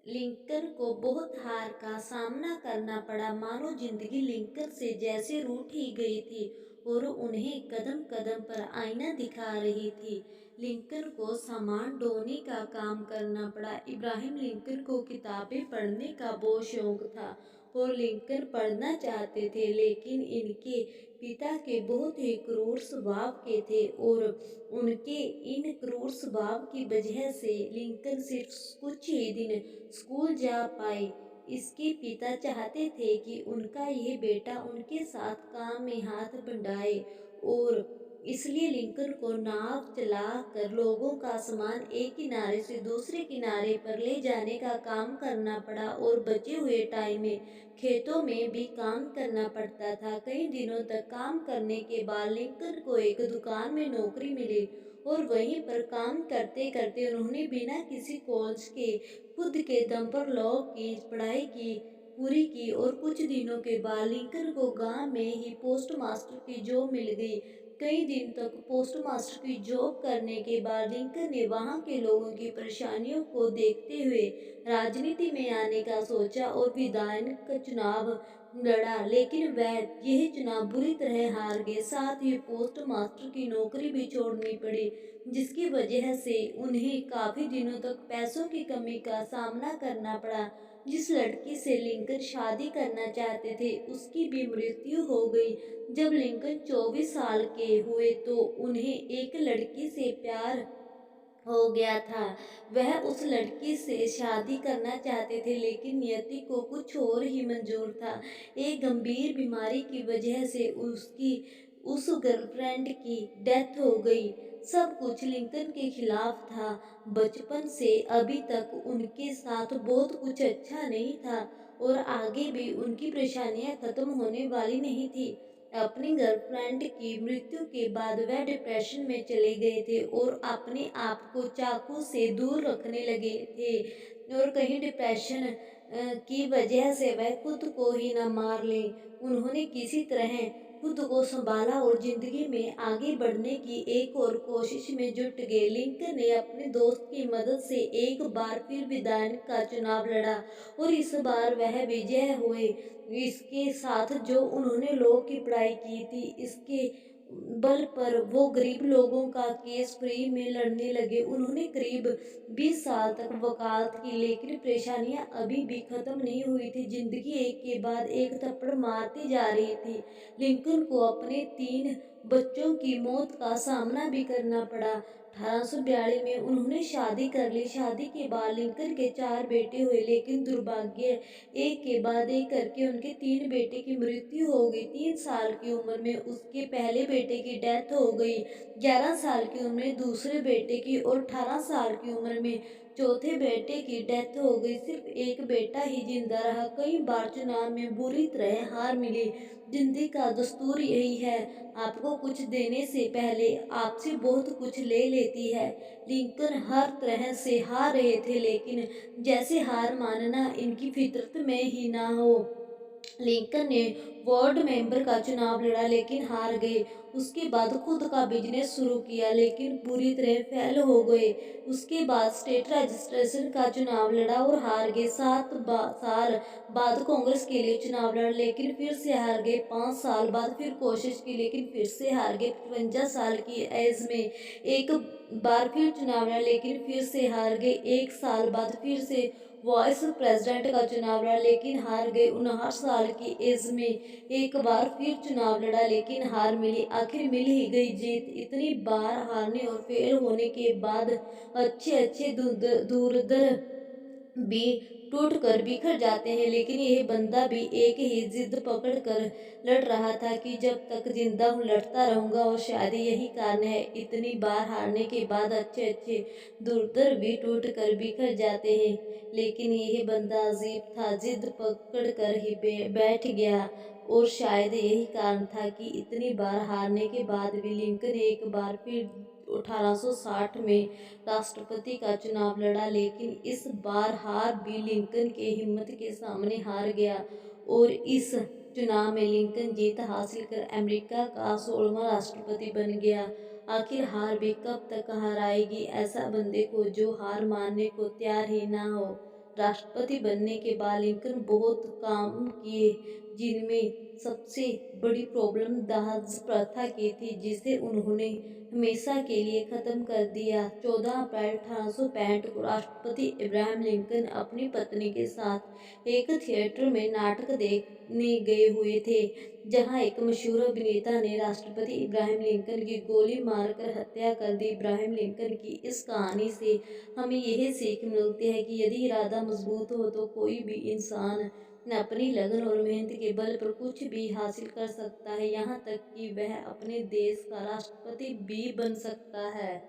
Lincoln को बहुत हार का सामना करना पड़ा, मानो जिंदगी लिंकन से जैसे रूठ ही गई थी और उन्हें कदम कदम पर आईना दिखा रही थी। लिंकन को सामान ढोने का काम करना पड़ा। इब्राहिम लिंकन को किताबें पढ़ने का बहुत शौक था और लिंकन पढ़ना चाहते थे, लेकिन इनके पिता के बहुत ही क्रूर स्वभाव के थे और उनके इन क्रूर स्वभाव की वजह से लिंकन सिर्फ कुछ ही दिन स्कूल जा पाए। इसके पिता चाहते थे कि उनका यह बेटा उनके साथ काम में हाथ बंटाए और इसलिए लिंकन को नाव चला कर लोगों का सामान एक किनारे से दूसरे किनारे पर ले जाने का काम करना पड़ा और बचे हुए टाइम में खेतों में भी काम करना पड़ता था। कई दिनों तक काम करने के बाद लिंकन को एक दुकान में नौकरी मिली और वहीं पर काम करते करते उन्होंने बिना किसी कोर्स के खुद के दम पर लॉ की पढ़ाई की पूरी की और कुछ दिनों के बाद लिंकन को गांव में ही पोस्ट मास्टर की जॉब मिल गई। कई दिन तक पोस्ट मास्टर की जॉब करने के बाद लिंकन ने वहां के लोगों की परेशानियों को देखते हुए राजनीति में आने का सोचा और विधायक का चुनाव लड़ा, लेकिन वह यह चुनाव बुरी तरह हार गए। साथ ही पोस्ट मास्टर की नौकरी भी छोड़नी पड़ी, जिसकी वजह से उन्हें काफी दिनों तक पैसों की कमी का सामना करना पड़ा। जिस लड़की से लिंकन शादी करना चाहते थे उसकी भी मृत्यु हो गई। जब लिंकन 24 साल के हुए तो उन्हें एक लड़की से प्यार हो गया था। वह उस लड़की से शादी करना चाहते थे, लेकिन नियति को कुछ और ही मंजूर था। एक गंभीर बीमारी की वजह से उसकी उस गर्लफ्रेंड की डेथ हो गई। सब कुछ लिंकन के खिलाफ था। बचपन से अभी तक उनके साथ बहुत कुछ अच्छा नहीं था और आगे भी उनकी परेशानियां खत्म होने वाली नहीं थी। अपनी गर्लफ्रेंड की मृत्यु के बाद वह डिप्रेशन में चले गए थे और अपने आप को चाकू से दूर रखने लगे थे और कहीं डिप्रेशन की वजह से वह खुद को ही न मार ले। उन्होंने किसी तरह खुद को संभाला और जिंदगी में आगे बढ़ने की एक और कोशिश में जुट गए। लिंकन ने अपने दोस्त की मदद से एक बार फिर विधायक का चुनाव लड़ा और इस बार वह विजय हुए। इसके साथ जो उन्होंने लॉ की पढ़ाई की थी, इसके बल पर वो गरीब लोगों का केस फ्री में लड़ने लगे। उन्होंने करीब 20 साल तक वकालत की, लेकिन परेशानियां अभी भी खत्म नहीं हुई थी। जिंदगी एक के बाद एक थप्पड़ मारती जा रही थी। लिंकन को अपने 3 बच्चों की मौत का सामना भी करना पड़ा। 1842 में उन्होंने शादी कर ली। शादी के बाद लिंकन के 4 बेटे हुए, लेकिन दुर्भाग्य एक के बाद एक करके उनके 3 बेटे की मृत्यु हो गई। 3 साल की उम्र में उसके पहले बेटे की डेथ हो गई, 11 साल की उम्र में दूसरे बेटे की और 18 साल की उम्र में चौथे बेटे की डेथ हो गई। सिर्फ एक बेटा ही जिंदा रहा। कई बार चुनाव में बुरी तरह हार मिली। जिंदगी का दस्तूर यही है, आपको कुछ देने से पहले आपसे बहुत कुछ ले लेती है। लिंकन हर तरह से हार रहे थे, लेकिन जैसे हार मानना इनकी फितरत में ही ना हो। लिंकन ने वार्ड मेंबर का चुनाव लड़ा, लेकिन हार गए। उसके बाद खुद का बिजनेस शुरू किया, लेकिन पूरी तरह फेल हो गए। उसके बाद स्टेट रजिस्ट्रेशन का चुनाव लड़ा और हार गए। 7 साल बाद कांग्रेस के लिए चुनाव लड़ा, लेकिन फिर से हार गए। 5 साल बाद फिर कोशिश की, लेकिन फिर से हार गए। 55 साल की एज में एक बार फिर चुनाव लड़ा, लेकिन फिर से हार गए। 1 साल बाद फिर से वाइस प्रेसिडेंट का चुनाव लड़ा, लेकिन हार गए। 59 साल की एज में एक बार फिर चुनाव लड़ा, लेकिन हार मिली। आखिर मिल ही गई जीत। इतनी बार हारने और फेल होने के बाद अच्छे अच्छे दूरदर भी टूट कर बिखर जाते हैं, लेकिन यह बंदा भी एक ही जिद पकड़ कर लड़ रहा था कि जब तक जिंदा हूँ लड़ता रहूंगा। और शायद यही कारण है, इतनी बार हारने के बाद अच्छे अच्छे दूरदर भी टूट कर बिखर जाते हैं, लेकिन यह बंदा अजीब था, जिद पकड़ कर ही बैठ गया। और शायद यही कारण था कि इतनी बार हारने के बाद भी लिंकन एक बार फिर 1860 में राष्ट्रपति का चुनाव लड़ा, लेकिन इस बार हार भी लिंकन के हिम्मत के सामने हार गया और इस चुनाव में लिंकन जीत हासिल कर अमेरिका का 16वां राष्ट्रपति बन गया। आखिर हार भी कब तक हराएगी ऐसा बंदे को जो हार मानने को तैयार ही ना हो। राष्ट्रपति बनने के बाद लिंकन बहुत काम किए, जिनमें सबसे बड़ी प्रॉब्लम दहेज प्रथा की थी, जिसे उन्होंने हमेशा के लिए खत्म कर दिया। 14 अप्रैल 1865 को राष्ट्रपति इब्राहिम लिंकन अपनी पत्नी के साथ एक थिएटर में नाटक देखने गए हुए थे, जहां एक मशहूर अभिनेता ने राष्ट्रपति इब्राहिम लिंकन की गोली मारकर हत्या कर दी। इब्राहिम लिंकन की इस कहानी से हमें यह सीख मिलती है कि यदि इरादा मजबूत हो तो कोई भी इंसान अपनी लगन और मेहनत के बल पर कुछ भी हासिल कर सकता है, यहाँ तक कि वह अपने देश का राष्ट्रपति भी बन सकता है।